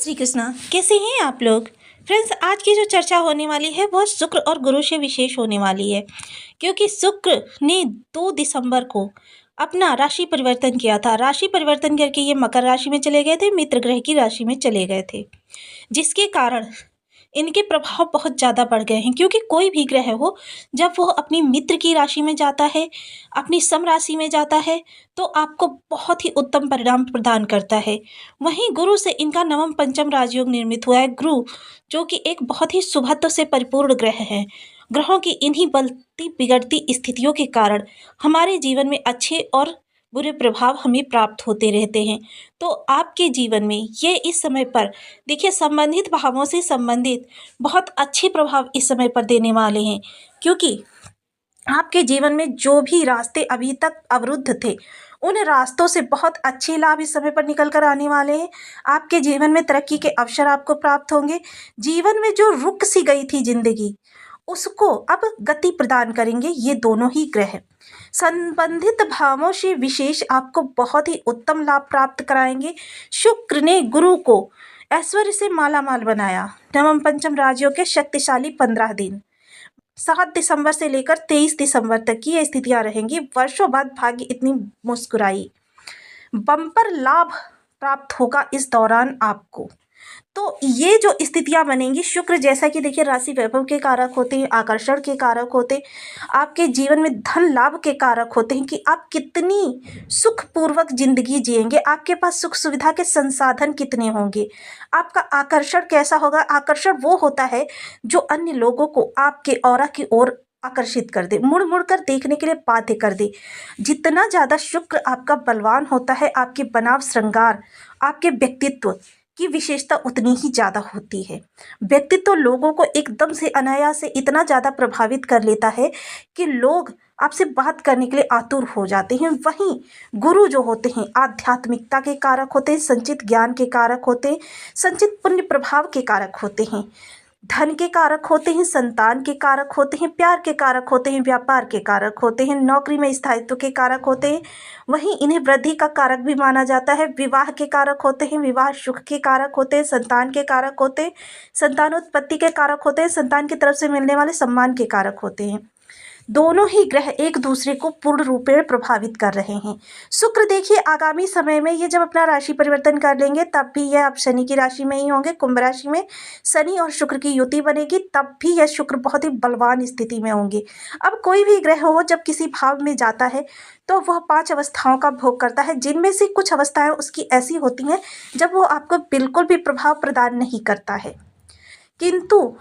श्री कृष्णा। कैसे हैं आप लोग फ्रेंड्स। आज की जो चर्चा होने वाली है वह शुक्र और गुरु से विशेष होने वाली है, क्योंकि शुक्र ने 2 दिसंबर को अपना राशि परिवर्तन किया था। राशि परिवर्तन करके ये मकर राशि में चले गए थे, मित्र ग्रह की राशि में चले गए थे, जिसके कारण इनके प्रभाव बहुत ज़्यादा बढ़ गए हैं। क्योंकि कोई भी ग्रह हो, जब वो अपनी मित्र की राशि में जाता है, अपनी सम राशि में जाता है, तो आपको बहुत ही उत्तम परिणाम प्रदान करता है। वहीं गुरु से इनका नवम पंचम राजयोग निर्मित हुआ है। गुरु जो कि एक बहुत ही शुभत्व से परिपूर्ण ग्रह है। ग्रहों की इन्हीं बढ़ती बिगड़ती स्थितियों के कारण हमारे जीवन में अच्छे और बुरे प्रभाव हमें प्राप्त होते रहते हैं। तो आपके जीवन में ये इस समय पर देखिए, संबंधित भावों से संबंधित बहुत अच्छे प्रभाव इस समय पर देने वाले हैं, क्योंकि आपके जीवन में जो भी रास्ते अभी तक अवरुद्ध थे, उन रास्तों से बहुत अच्छे लाभ इस समय पर निकल कर आने वाले हैं। आपके जीवन में तरक्की के अवसर आपको प्राप्त होंगे। जीवन में जो रुक सी गई थी जिंदगी, उसको अब गति प्रदान करेंगे ये दोनों ही ग्रह। संबंधित भावों से विशेष आपको बहुत ही उत्तम लाभ प्राप्त कराएंगे। शुक्र ने गुरु को ऐश्वर्य से मालामाल बनाया। नवम पंचम राजयोग के शक्तिशाली 15 दिन 7 दिसंबर से लेकर 23 दिसंबर तक की ये स्थितियां रहेंगी। वर्षों बाद भाग्य इतनी मुस्कुराई, बम्पर लाभ प्राप्त होगा इस दौरान आपको। तो ये जो स्थितियां बनेंगी, शुक्र जैसा कि देखिए राशि वैभव के कारक होते हैं, आकर्षण के कारक होते हैं, आपके जीवन में धन लाभ के कारक होते हैं कि आप कितनी सुखपूर्वक जिंदगी जिएंगे, आपके पास सुख सुविधा के संसाधन कितने होंगे, आपका आकर्षण कैसा होगा। आकर्षण वो होता है जो अन्य लोगों को आपके ऑरा की ओर आकर्षित कर दे, मुड़ मुड़ कर देखने के लिए बाध्य कर दे। जितना ज़्यादा शुक्र आपका बलवान होता है, आपके बनाव श्रृंगार, आपके व्यक्तित्व की विशेषता उतनी ही ज़्यादा होती है। व्यक्तित्व लोगों को एकदम से अनायास से इतना ज़्यादा प्रभावित कर लेता है कि लोग आपसे बात करने के लिए आतुर हो जाते हैं। वहीं गुरु जो होते हैं आध्यात्मिकता के कारक होते हैं, संचित ज्ञान के कारक होते हैं, संचित पुण्य प्रभाव के कारक होते हैं, धन के कारक होते हैं, संतान के कारक होते हैं, प्यार के कारक होते हैं, व्यापार के कारक होते हैं, नौकरी में स्थायित्व के कारक होते हैं। वहीं इन्हें वृद्धि का कारक भी माना जाता है। विवाह के कारक होते हैं, विवाह सुख के कारक होते हैं, संतान के कारक होते हैं, संतानोत्पत्ति के कारक होते हैं, संतान की तरफ से मिलने वाले सम्मान के कारक होते हैं। दोनों ही ग्रह एक दूसरे को पूर्ण रूपेण प्रभावित कर रहे हैं। शुक्र देखिए आगामी समय में ये जब अपना राशि परिवर्तन कर लेंगे, तब भी यह अब शनि की राशि में ही होंगे। कुंभ राशि में शनि और शुक्र की युति बनेगी, तब भी यह शुक्र बहुत ही बलवान स्थिति में होंगे। अब कोई भी ग्रह हो जब किसी भाव में जाता है तो वह 5 अवस्थाओं का भोग करता है, जिनमें से कुछ अवस्थाएं उसकी ऐसी होती हैं जब वो आपको बिल्कुल भी प्रभाव प्रदान नहीं करता है, किंतु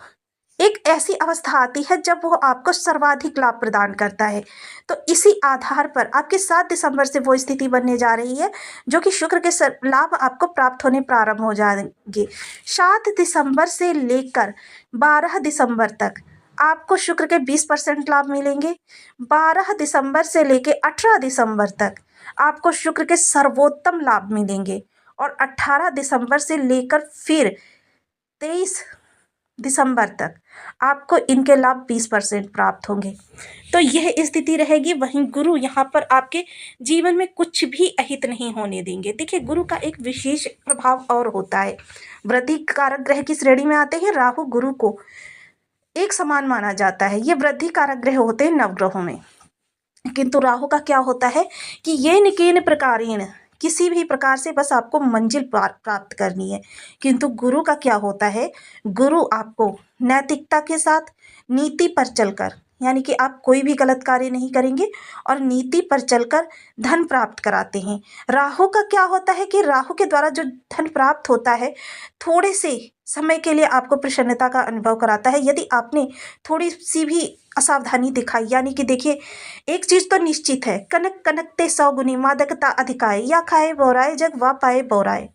एक ऐसी अवस्था आती है जब वो आपको सर्वाधिक लाभ प्रदान करता है। तो इसी आधार पर आपके 7 दिसंबर से वो स्थिति बनने जा रही है जो कि शुक्र के लाभ आपको प्राप्त होने प्रारंभ हो जाएंगे। 7 दिसंबर से लेकर 12 दिसंबर तक आपको शुक्र के 20% लाभ मिलेंगे। 12 दिसंबर से लेकर 18 दिसंबर तक आपको शुक्र के सर्वोत्तम लाभ मिलेंगे, और 18 दिसंबर से लेकर फिर 23 दिसंबर तक आपको इनके लाभ 20% प्राप्त होंगे। तो यह स्थिति रहेगी। वहीं गुरु यहाँ पर आपके जीवन में कुछ भी अहित नहीं होने देंगे। देखिए गुरु का एक विशेष प्रभाव और होता है। वृद्धि कारक ग्रह की श्रेणी में आते हैं। राहु गुरु को एक समान माना जाता है। ये वृद्धि कारक ग्रह होते हैं नवग्रहों में, किंतु राहु का क्या होता है कि ये निकेन प्रकारेण, किसी भी प्रकार से बस आपको मंजिल प्राप्त करनी है। किंतु गुरु का क्या होता है, गुरु आपको नैतिकता के साथ नीति पर चलकर, यानी कि आप कोई भी गलत कार्य नहीं करेंगे और नीति पर चलकर धन प्राप्त कराते हैं। राहु का क्या होता है कि राहु के द्वारा जो धन प्राप्त होता है, थोड़े से समय के लिए आपको प्रसन्नता का अनुभव कराता है। यदि आपने थोड़ी सी भी असावधानी दिखाई, यानी कि देखिए एक चीज तो निश्चित है, कनक कनकते 100 गुनी मादकता अधिकाए, या खाए बोराए जग वा पाए बोराए,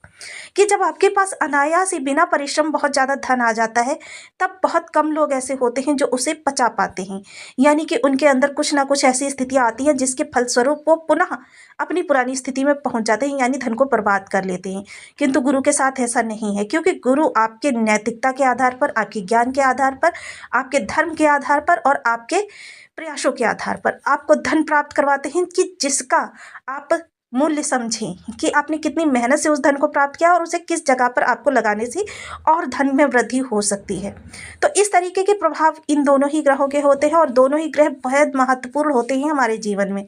कि जब आपके पास अनायास ही बिना परिश्रम बहुत ज़्यादा धन आ जाता है, तब बहुत कम लोग ऐसे होते हैं जो उसे पचा पाते हैं। यानी कि उनके अंदर कुछ ना कुछ ऐसी स्थितियाँ आती हैं जिसके फलस्वरूप वो पुनः अपनी पुरानी स्थिति में पहुंच जाते हैं, यानी धन को बर्बाद कर लेते हैं। किंतु गुरु के साथ ऐसा नहीं है, क्योंकि गुरु आपके नैतिकता के आधार पर, आपके ज्ञान के आधार पर, आपके धर्म के आधार पर और आपके प्रयासों के आधार पर आपको धन प्राप्त करवाते हैं कि जिसका आप मूल्य समझें कि आपने कितनी मेहनत से उस धन को प्राप्त किया और उसे किस जगह पर आपको लगाने से और धन में वृद्धि हो सकती है। तो इस तरीके के प्रभाव इन दोनों ही ग्रहों के होते हैं और दोनों ही ग्रह बेहद महत्वपूर्ण होते हैं हमारे जीवन में।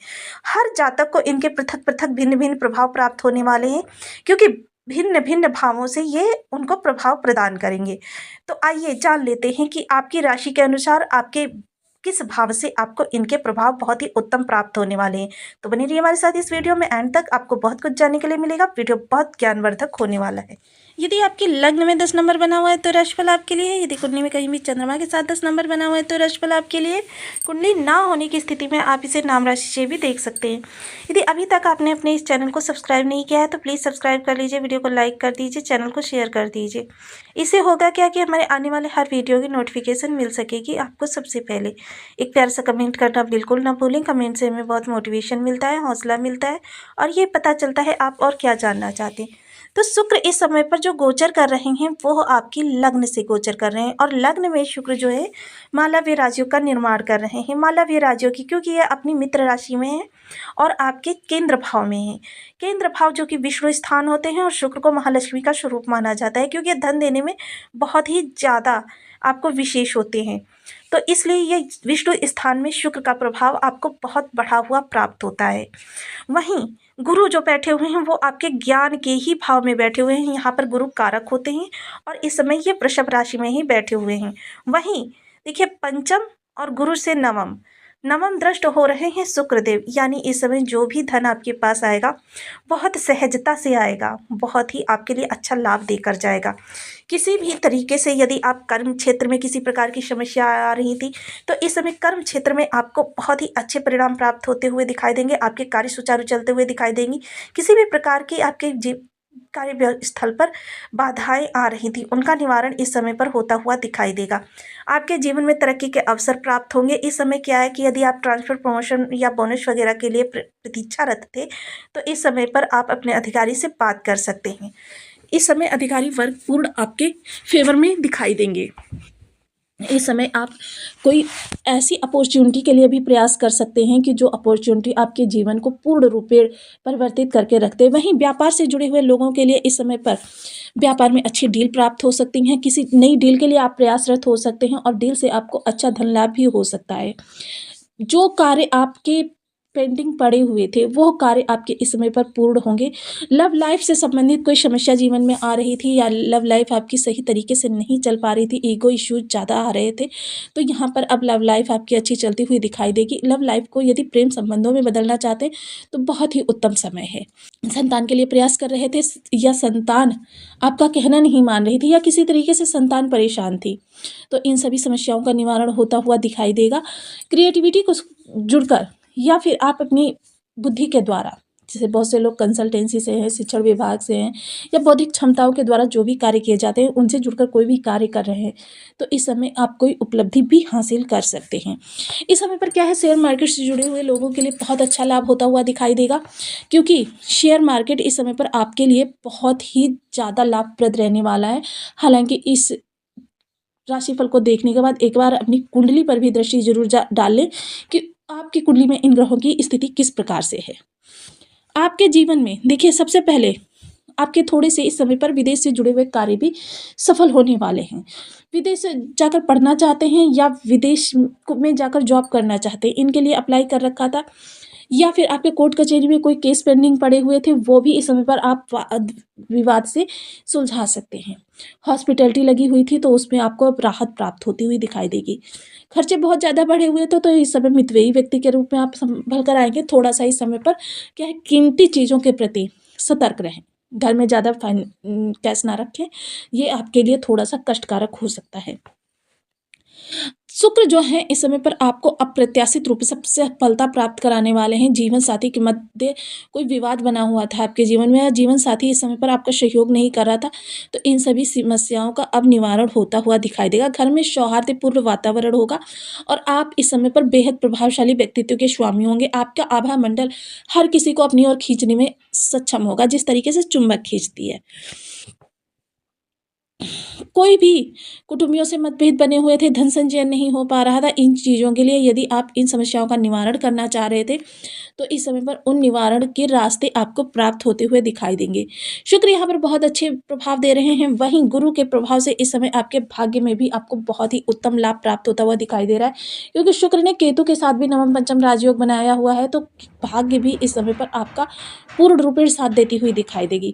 हर जातक को इनके पृथक पृथक भिन्न भिन्न प्रभाव प्राप्त होने वाले हैं, क्योंकि भिन्न भिन्न भावों से ये उनको प्रभाव प्रदान करेंगे। तो आइए जान लेते हैं कि आपकी राशि के अनुसार आपके किस भाव से आपको इनके प्रभाव बहुत ही उत्तम प्राप्त होने वाले हैं। तो बने रहिए हमारे साथ इस वीडियो में एंड तक, आपको बहुत कुछ जानने के लिए मिलेगा। वीडियो बहुत ज्ञानवर्धक होने वाला है। यदि आपके लग्न में 10 नंबर बना हुआ है तो राशिफल आपके लिए है। यदि कुंडली में कहीं भी चंद्रमा के साथ 10 नंबर बना हुआ है तो राशिफल आपके लिए। कुंडली ना होने की स्थिति में आप इसे नाम राशि से भी देख सकते हैं। यदि अभी तक आपने अपने इस चैनल को सब्सक्राइब नहीं किया है तो प्लीज़ सब्सक्राइब कर लीजिए, वीडियो को लाइक कर दीजिए, चैनल को शेयर कर दीजिए। इससे होगा क्या कि हमारे आने वाले हर वीडियो की नोटिफिकेशन मिल सकेगी आपको सबसे पहले। एक प्यार सा कमेंट करना बिल्कुल ना भूलें। कमेंट से हमें बहुत मोटिवेशन मिलता है, हौसला मिलता है और ये पता चलता है आप और क्या जानना चाहते हैं। तो शुक्र इस समय पर जो गोचर कर रहे हैं वो आपकी लग्न से गोचर कर रहे हैं और लग्न में शुक्र जो है मालव्य राशियों का निर्माण कर रहे हैं। मालव्य राशियों की, क्योंकि यह अपनी मित्र राशि में है और आपके केंद्र भाव में है। केंद्र भाव जो कि विष्णु स्थान होते हैं और शुक्र को महालक्ष्मी का स्वरूप माना जाता है, क्योंकि धन देने में बहुत ही ज़्यादा आपको विशेष होते हैं। तो इसलिए ये विष्णु स्थान में शुक्र का प्रभाव आपको बहुत बढ़ा हुआ प्राप्त होता है। वहीं गुरु जो बैठे हुए हैं वो आपके ज्ञान के ही भाव में बैठे हुए हैं। यहाँ पर गुरु कारक होते हैं और इस समय ये वृषभ राशि में ही बैठे हुए हैं। वहीं देखिए पंचम और गुरु से नवम, नवम दृष्ट हो रहे हैं शुक्रदेव, यानी इस समय जो भी धन आपके पास आएगा बहुत सहजता से आएगा, बहुत ही आपके लिए अच्छा लाभ देकर जाएगा। किसी भी तरीके से यदि आप कर्म क्षेत्र में किसी प्रकार की समस्या आ रही थी तो इस समय कर्म क्षेत्र में आपको बहुत ही अच्छे परिणाम प्राप्त होते हुए दिखाई देंगे। आपके कार्य सुचारू चलते हुए दिखाई देंगी। किसी भी प्रकार की आपके कार्य स्थल पर बाधाएं आ रही थी उनका निवारण इस समय पर होता हुआ दिखाई देगा। आपके जीवन में तरक्की के अवसर प्राप्त होंगे। इस समय क्या है कि यदि आप ट्रांसफर, प्रमोशन या बोनस वगैरह के लिए प्रतीक्षारत थे तो इस समय पर आप अपने अधिकारी से बात कर सकते हैं। इस समय अधिकारी वर्ग पूर्ण आपके फेवर में दिखाई देंगे। इस समय आप कोई ऐसी अपॉर्चुनिटी के लिए भी प्रयास कर सकते हैं कि जो अपॉर्चुनिटी आपके जीवन को पूर्ण रूप से परिवर्तित करके रखते हैं। वहीं व्यापार से जुड़े हुए लोगों के लिए इस समय पर व्यापार में अच्छी डील प्राप्त हो सकती हैं। किसी नई डील के लिए आप प्रयासरत हो सकते हैं और डील से आपको अच्छा धन लाभ भी हो सकता है। जो कार्य आपके पेंडिंग पड़े हुए थे वो कार्य आपके इस समय पर पूर्ण होंगे। लव लाइफ से संबंधित कोई समस्या जीवन में आ रही थी या लव लाइफ आपकी सही तरीके से नहीं चल पा रही थी, ईगो इश्यूज ज़्यादा आ रहे थे, तो यहाँ पर अब लव लाइफ आपकी अच्छी चलती हुई दिखाई देगी। लव लाइफ को यदि प्रेम संबंधों में बदलना चाहते हैं तो बहुत ही उत्तम समय है। संतान के लिए प्रयास कर रहे थे या संतान आपका कहना नहीं मान रही थी या किसी तरीके से संतान परेशान थी, तो इन सभी समस्याओं का निवारण होता हुआ दिखाई देगा। क्रिएटिविटी को जुड़कर या फिर आप अपनी बुद्धि के द्वारा, जैसे बहुत से लोग कंसल्टेंसी से हैं, शिक्षण विभाग से हैं या बौद्धिक क्षमताओं के द्वारा जो भी कार्य किए जाते हैं उनसे जुड़कर कोई भी कार्य कर रहे हैं तो इस समय आप कोई उपलब्धि भी हासिल कर सकते हैं। इस समय पर क्या है, शेयर मार्केट से जुड़े हुए लोगों के लिए बहुत अच्छा लाभ होता हुआ दिखाई देगा, क्योंकि शेयर मार्केट इस समय पर आपके लिए बहुत ही ज़्यादा लाभप्रद रहने वाला है। हालांकि इस राशिफल को देखने के बाद एक बार अपनी कुंडली पर भी दृष्टि जरूर डाल लें कि आपकी कुंडली में इन ग्रहों की स्थिति किस प्रकार से है। आपके जीवन में देखिए सबसे पहले आपके थोड़े से इस समय पर विदेश से जुड़े हुए कार्य भी सफल होने वाले हैं। विदेश से जाकर पढ़ना चाहते हैं या विदेश में जाकर जॉब करना चाहते हैं, इनके लिए अप्लाई कर रखा था, या फिर आपके कोर्ट कचहरी में कोई केस पेंडिंग पड़े हुए थे वो भी इस समय पर आप विवाद से सुलझा सकते हैं। हॉस्पिटैलिटी लगी हुई थी तो उसमें आपको अब राहत प्राप्त होती हुई दिखाई देगी। खर्चे बहुत ज़्यादा बढ़े हुए थे तो इस समय मितव्ययी व्यक्ति के रूप में आप संभल कर आएंगे। थोड़ा सा इस समय पर क्या है, कीमती चीज़ों के प्रति सतर्क रहें, घर में ज़्यादा कैश ना रखें, ये आपके लिए थोड़ा सा कष्टकारक हो सकता है। शुक्र जो है इस समय पर आपको अप्रत्याशित रूप से सफलता प्राप्त कराने वाले हैं। जीवन साथी के मध्य कोई विवाद बना हुआ था आपके जीवन में या जीवन साथी इस समय पर आपका सहयोग नहीं कर रहा था, तो इन सभी समस्याओं का अब निवारण होता हुआ दिखाई देगा। घर में सौहार्दपूर्ण वातावरण होगा और आप इस समय पर बेहद प्रभावशाली व्यक्तित्व के स्वामी होंगे। आपका आभा मंडल हर किसी को अपनी ओर खींचने में सक्षम होगा, जिस तरीके से चुंबक खींचती है। कोई भी कुटुंबियों से मतभेद बने हुए थे, धन संचयन नहीं हो पा रहा था, इन चीज़ों के लिए यदि आप इन समस्याओं का निवारण करना चाह रहे थे तो इस समय पर उन निवारण के रास्ते आपको प्राप्त होते हुए दिखाई देंगे। शुक्र यहाँ पर बहुत अच्छे प्रभाव दे रहे हैं, वहीं गुरु के प्रभाव से इस समय आपके भाग्य में भी आपको बहुत ही उत्तम लाभ प्राप्त होता हुआ दिखाई दे रहा है, क्योंकि शुक्र ने केतु के साथ भी नवम पंचम राजयोग बनाया हुआ है, तो भाग्य भी इस समय पर आपका पूर्ण रूपेण साथ देती हुई दिखाई देगी।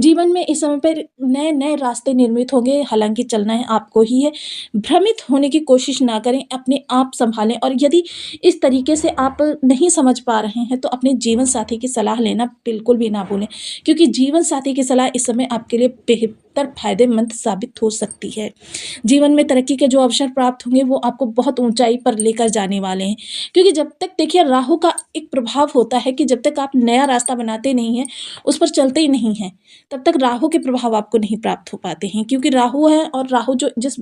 जीवन में इस समय पर नए नए रास्ते निर्मित होंगे, हालांकि चलना है आपको ही है। भ्रमित होने की कोशिश ना करें, अपने आप संभालें, और यदि इस तरीके से आप नहीं समझ पा रहे हैं तो अपने जीवन साथी की सलाह लेना बिल्कुल भी ना भूलें, क्योंकि जीवन साथी की सलाह इस समय आपके लिए बेहतर फायदेमंद साबित हो सकती है। जीवन में तरक्की के जो अवसर प्राप्त होंगे वो आपको बहुत ऊंचाई पर लेकर जाने वाले हैं, क्योंकि जब तक देखिए राहु का एक प्रभाव होता है कि जब तक आप नया रास्ता बनाते नहीं हैं, उस पर चलते ही नहीं हैं, तब तक राहु के प्रभाव आपको नहीं प्राप्त हो पाते हैं, क्योंकि राहु है और राहु जो जिस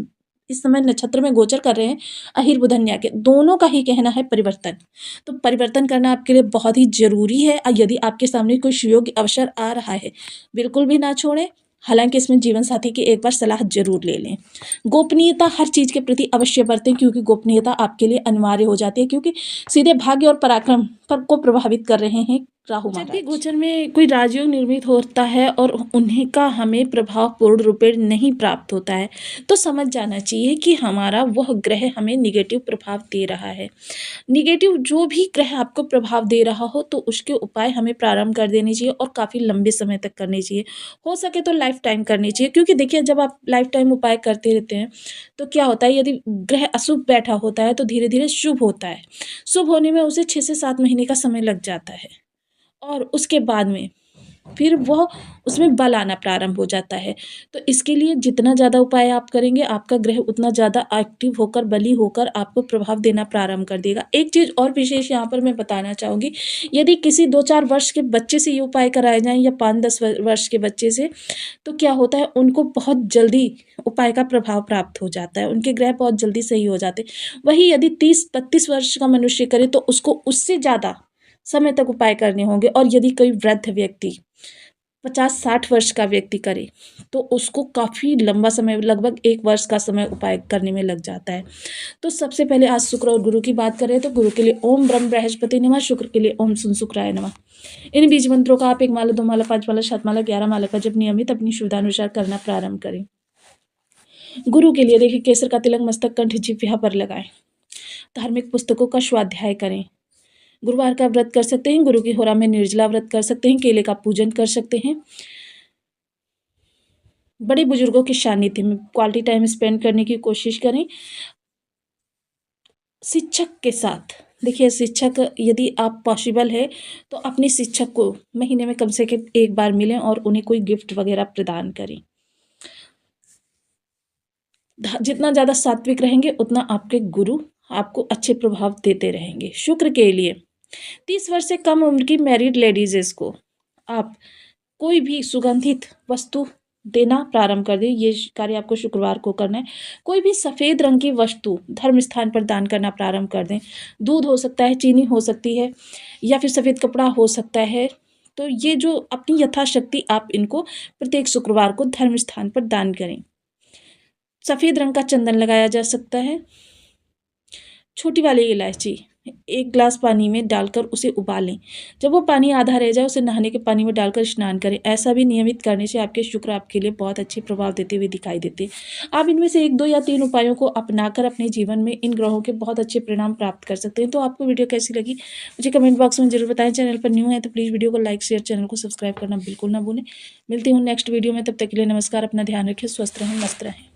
इस समय नक्षत्र में गोचर कर रहे हैं अहिर बुधन्या के, दोनों का ही कहना है परिवर्तन। तो परिवर्तन करना आपके लिए बहुत ही जरूरी है। यदि आपके सामने कोई सुयोग्य अवसर आ रहा है, बिल्कुल भी ना छोड़ें। हालांकि इसमें जीवन साथी की एक बार सलाह जरूर ले लें। गोपनीयता हर चीज के प्रति अवश्य बरतें, क्योंकि गोपनीयता आपके लिए अनिवार्य हो जाती है, क्योंकि सीधे भाग्य और पराक्रम पर को प्रभावित कर रहे हैं राहु महाराज। जब भी गोचर में कोई राजयोग निर्मित होता है और उन्हीं का हमें प्रभाव पूर्ण रूपेण नहीं प्राप्त होता है, तो समझ जाना चाहिए कि हमारा वह ग्रह हमें निगेटिव प्रभाव दे रहा है। निगेटिव जो भी ग्रह आपको प्रभाव दे रहा हो तो उसके उपाय हमें प्रारंभ कर देने चाहिए, और काफ़ी लंबे समय तक करने चाहिए, हो सके तो लाइफ टाइम करनी चाहिए। क्योंकि देखिए जब आप लाइफ टाइम उपाय करते रहते हैं तो क्या होता है, यदि ग्रह अशुभ बैठा होता है तो धीरे धीरे शुभ होता है। शुभ होने में उसे 6 से 7 महीने का समय लग जाता है, और उसके बाद में फिर वह उसमें बल आना प्रारंभ हो जाता है। तो इसके लिए जितना ज़्यादा उपाय आप करेंगे, आपका ग्रह उतना ज़्यादा एक्टिव होकर, बली होकर आपको प्रभाव देना प्रारंभ कर देगा। एक चीज़ और विशेष यहाँ पर मैं बताना चाहूँगी, यदि किसी 2-4 वर्ष के बच्चे से ये उपाय कराए जाएँ या 5-10 वर्ष के बच्चे से, तो क्या होता है, उनको बहुत जल्दी उपाय का प्रभाव प्राप्त हो जाता है, उनके ग्रह बहुत जल्दी सही हो जाते। वही यदि 30-32 वर्ष का मनुष्य करे तो उसको उससे ज़्यादा समय तक उपाय करने होंगे, और यदि कोई वृद्ध व्यक्ति 50-60 वर्ष का व्यक्ति करे तो उसको काफ़ी लंबा समय, लगभग 1 वर्ष का समय उपाय करने में लग जाता है। तो सबसे पहले आज शुक्र और गुरु की बात करें तो गुरु के लिए ओम ब्रह्म बृहस्पति नमः, शुक्र के लिए ओम सुन शुक्राय नमः। इन बीज मंत्रों का आप 1 माला, 2 माला, 5 माला, 7 माला, 11 माला का जब नियमित अपनी सुविधानुसार करना प्रारंभ करें। गुरु के लिए देखिए केसर का तिलक मस्तक, कंठ, जिह्वा पर लगाएं। धार्मिक पुस्तकों का स्वाध्याय करें। गुरुवार का व्रत कर सकते हैं, गुरु की होरा में निर्जला व्रत कर सकते हैं, केले का पूजन कर सकते हैं। बड़े बुजुर्गों के सानिध्य में क्वालिटी टाइम स्पेंड करने की कोशिश करें। शिक्षक के साथ देखिए, शिक्षक यदि आप पॉसिबल है तो अपने शिक्षक को महीने में कम से कम 1 बार मिलें और उन्हें कोई गिफ्ट वगैरह प्रदान करें। जितना ज़्यादा सात्विक रहेंगे उतना आपके गुरु आपको अच्छे प्रभाव देते रहेंगे। शुक्र के लिए 30 वर्ष से कम उम्र की मैरिड लेडीज़ को आप कोई भी सुगंधित वस्तु देना प्रारंभ कर दें। ये कार्य आपको शुक्रवार को करना है। कोई भी सफ़ेद रंग की वस्तु धर्म स्थान पर दान करना प्रारंभ कर दें। दूध हो सकता है, चीनी हो सकती है, या फिर सफ़ेद कपड़ा हो सकता है। तो ये जो अपनी यथाशक्ति आप इनको प्रत्येक शुक्रवार को धर्म स्थान पर दान करें। सफ़ेद रंग का चंदन लगाया जा सकता है। छोटी वाली इलायची 1 गिलास पानी में डालकर उसे उबालें। जब वो पानी आधा रह जाए उसे नहाने के पानी में डालकर स्नान करें। ऐसा भी नियमित करने से आपके शुक्र आपके लिए बहुत अच्छे प्रभाव देते हुए दिखाई देते हैं। आप इनमें से 1, 2 या 3 उपायों को अपनाकर अपने जीवन में इन ग्रहों के बहुत अच्छे परिणाम प्राप्त कर सकते हैं। तो आपको वीडियो कैसी लगी मुझे कमेंट बॉक्स में जरूर बताएं। चैनल पर न्यू है तो प्लीज़ वीडियो को लाइक, शेयर, चैनल को सब्सक्राइब करना बिल्कुल ना भूलें। मिलती हूँ नेक्स्ट वीडियो में, तब तक के लिए नमस्कार। अपना ध्यान रखें, स्वस्थ रहें, मस्त रहें।